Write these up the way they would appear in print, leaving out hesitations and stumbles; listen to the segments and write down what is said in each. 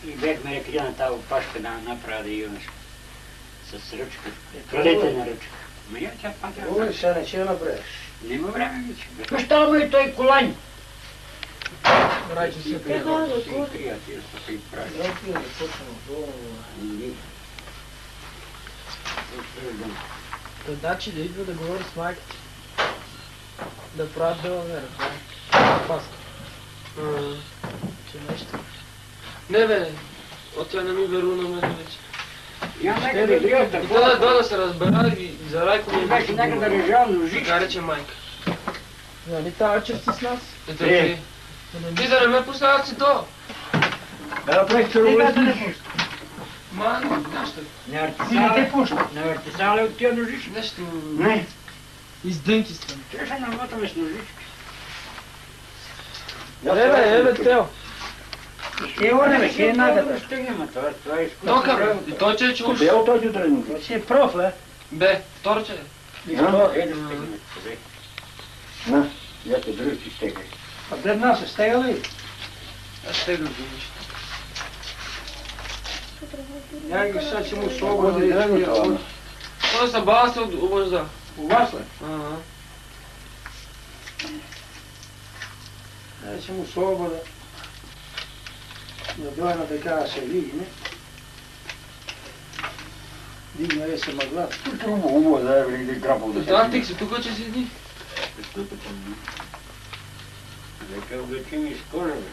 И бяхме рекли на тази опашка да направя да юношка. С ръчка. Плетена ръчка. Ма я тя пак я... Ой, сега не ще я направиш. Нема време вече. Какво става му и той колань? Райче се приятел са и прави. Дръпи да почнем долу. Дачи да идва да говори с майката. Да правят делавера. Паска. Че нещо. Не бе, от тя не ми верува на мен вече. Я нека да гледата. И да се разбера и за Райко ми беше нека да режал ножи. Така рече майка. Нали тази вечер си с нас? Ти да не ме поставят си то. Да направиш тероризм. Ман, нещо. Не те пушта. Не въртисава ли от тия ножички? Нещо... Не. Издънки сте. Ще се намотаме с ножички. Еве, Тео. Ще оне бе, ще нагата. Стигнем, това е изкуство. Тока, и той че е чуш. Бе, от този тренинг. Ще е проф, ле. Бе, вторче. Е да стигнем. На, я те дръж и стегай. А пред нас е стега ли? Аз ще го видиш. Я ги сега, че му свобода да е това. Той са баба се обожда. У вас ли? Ага. Я че му свобода. Да дойна така да се види, не? Дигна е се мъгла. Хубаво да е или грапо да се. Да, ти си тук, че седи. Нека облечим из кожа, бе.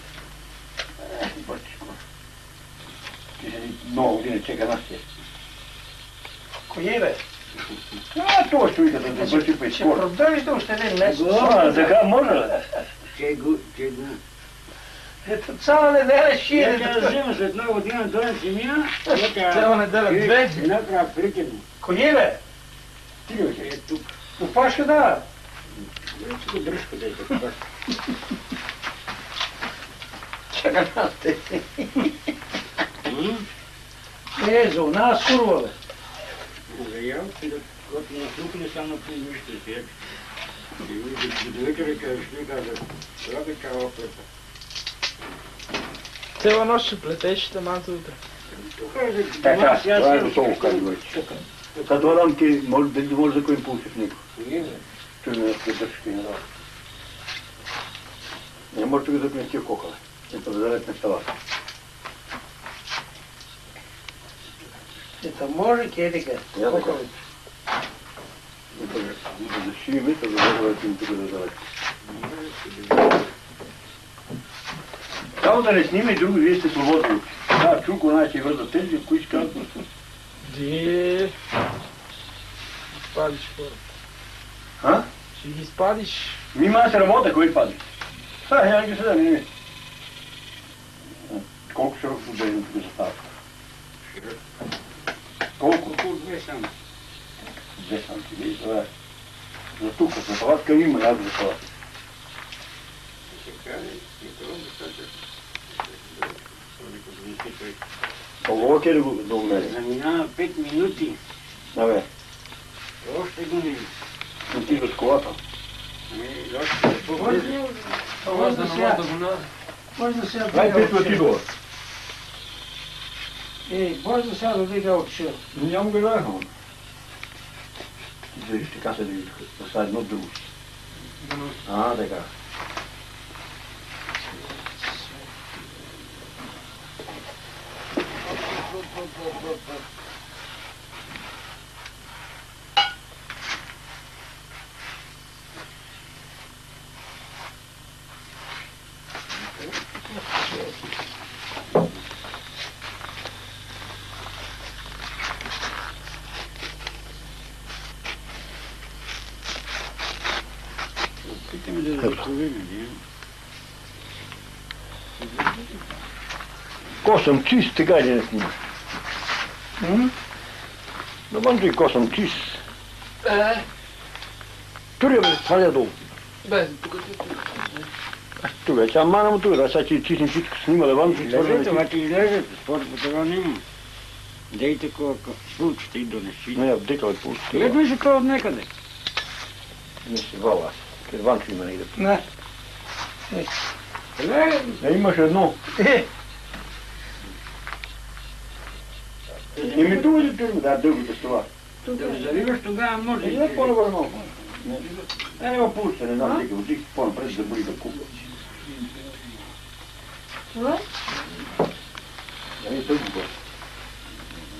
Ти седи много години чека нас те. Кой е, бе? А, това ще уйде да забърчи по изкора. Ще продължите още един месец. Така може ли? Чего? Ето цяла неделя ще Я е. тя взема след много година, дойдем си мина. Цяла неделя, две. Една трябва пликени. Кой е, бе? Ти ли е тук? Опашка да. Дръжко дръжко да е тук. Чака нас те. За нас курва, бе. Заявам си да когато наслухне само при нищо си. И до вечера кажеш, ми каза, това бе чава пъта. Цела нощ ще плетеш, таман за утре. Тук е за Така, това е готово, казва вече. Сега това дам ти, дали може да кой пулси в него. Не, бе. Той ме ще държи на това. Не може да запнеш тия кокала. Ето да дадат на става. Ето може ке така. Кокалите. Ето да шиме, да дадат им тук да дадат. Само да не сниме друго, вие сте свободни. Да, чуко, значи върза тези, кои ще казват. Ди. Спадиш хора. А? Ще ги спадиш. Нима се работа, кой пади? Я ги седа, не. Колко широко отделено тук застава? Колко? Около 2 само. 2 сантиметри, това е. За тук, за палатка има, аз за палатка. Сега е това достатъчно. Колко е да умери? Заминава 5 минути. Абе, Още го не. не ти с колата. Може да намага да го нада. Може да сега дай 5 $5. Може да сега да дига от шир. Няма го да ехам. Ти така се да са едно друго. А, така. Питаме да разповеме, не? Косъм чист, така да не снимаш. Навън и косъм чист. Тури, бе, сваля долу. Бе, тук ти. Тук е, сега мана му тук, да сега че чистим всичко снимале вън. Излезете, обаче излезете, спорт по това няма. Дейте колко пулчета и донеси. Не, вдека от пулчета. Гледаме се това от некъде. Не си вала аз. Керванчо има негде. Не. Имаш едно. Еми това е турно, да, дългото с това. Да го завиваш, тогава може. Не по-нагоре малко. Няма пулса, не знам дека, отих по-напред да боли да купа. Еми тъжно това.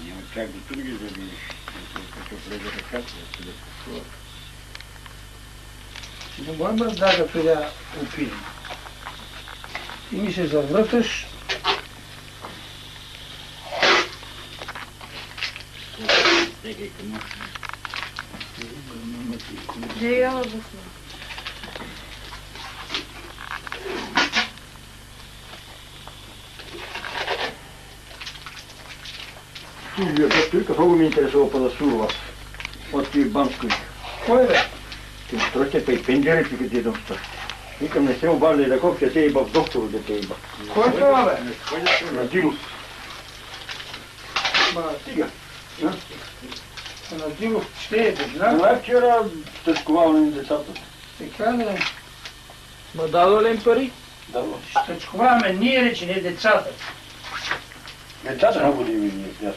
Няма чак до тук ги завиеш. Като влезе ръката, да се да Не можем да сега опием. И ми се завърташ. Силвия, тук много ми интересува по да сурва. От тия Банско. Кой бе? Ти строче пей пенджерите къде идам ста. Викам не се обаждай да копче, те иба в доктор да те иба. Кой е това бе? На Дилов. Ма, стига. На Дилов ще е, да? Това вчера стъчковал на децата. Така да. Ма дадо ли им пари? Да, Стъчковаваме ние рече, не децата. децата много да има ние.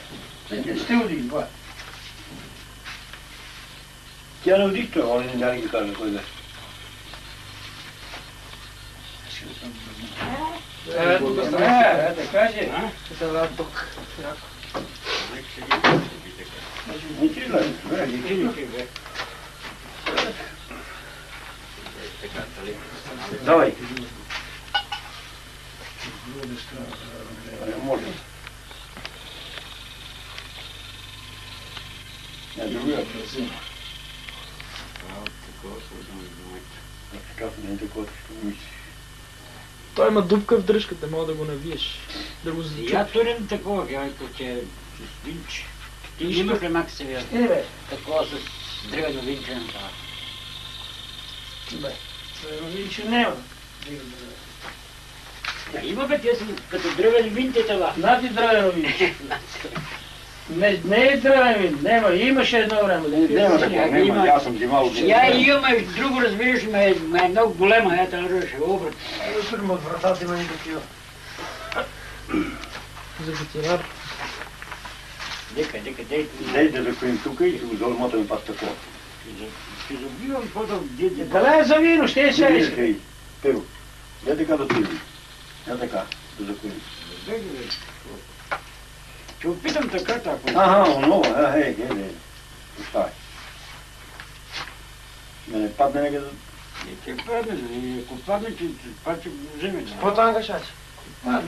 Не сте удили, това. Тя не удихте, он не ги каже кой да. Да каже. Да, тук. Не ти гледай, не ти гледай. Давай. Може. Не, другия. Така не е такова, ще мисли. Той има дупка в дръжката, мога да го навиеш. Да го зачупиш. Я турим такова, като че с винч. Ти имаш ли Максимир? Бе. Такова с древено винче на това. Бе. Винче няма. Има бе, тия са като древени винте това. Нати древено винче. Не е древен вин, няма, имаше едно време. Няма такова, няма, аз съм взимал. Я имам и друго, разбираш, ме е много голема, ето ще го обрат. Фирма от вратата има никакива. За ветеринар. Дека, дей. Дайте да коим тук и ще го залмотаме пас такова. Ще забивам каквото дете. Дала е за вино, ще е сега. Перо, я така да тиви. Я така, да закоим. Ще опитам така, ако... Аха, онова, хей, оставай. Да не падне нека да... Ще падне, ако падне, пак ще го вземе. Какво танка шач?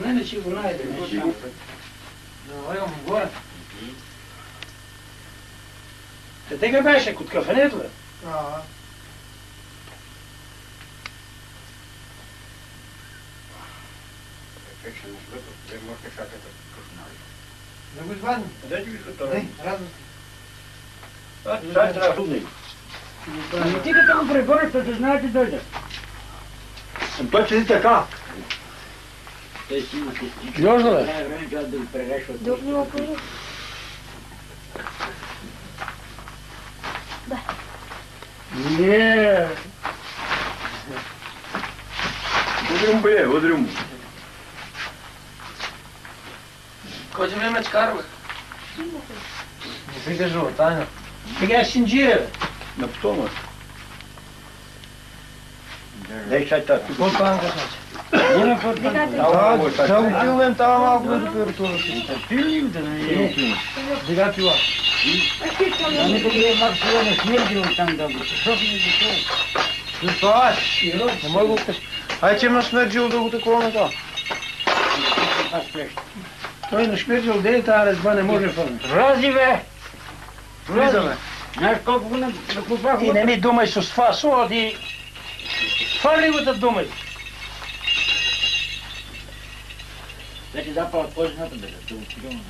Не ще го найде. Не ще го. Налагам горе. Те тега беше, код кафенето бе. Да го извадим. Къде ти вижда това? Радно. Сега трябва да него. Ами ти като му пребориш, да знаете дойде. Той седи така. Той си има хистичка. Може ли? Трябва време трябва да го пререшва. Не. Удрим бе, удрим. Кой ще ме чкарва? Не се кажу, Таня. Сега синджира. На потома. Дай чай тази. Какво танка шач? Да го пилнем това малко да температура. Пилим да не е. Сега пила. А не къде е Максимир не смердил там да го. Защото не го Това не мога го кажа. Ай, че има смерджил да го такова на това. Той не смерджил, де е тази резба, не може фърне. Рази бе! Влизаме. Знаеш колко го накупах? Ти не ми думай с това, слоди. Фърли го да думай. Вече запал позната да се отидем.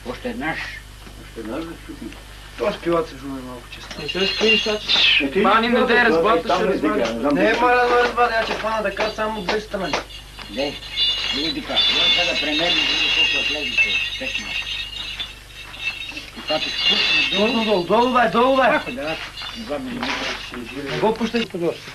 Още еднаш. Това с пилата се жуме малко често. Не се спиш, шач. Мани не дай разбата, ще разбата. Не е моля да ме разбада, я че фана да кажа само 200 мен. Де, други така. Я да премерим, колко влезете. Пек малко. И това ти спусне долу. Долу, долу, бе, долу, бе. Ако да, 2 мм. Не го пущай по дошка.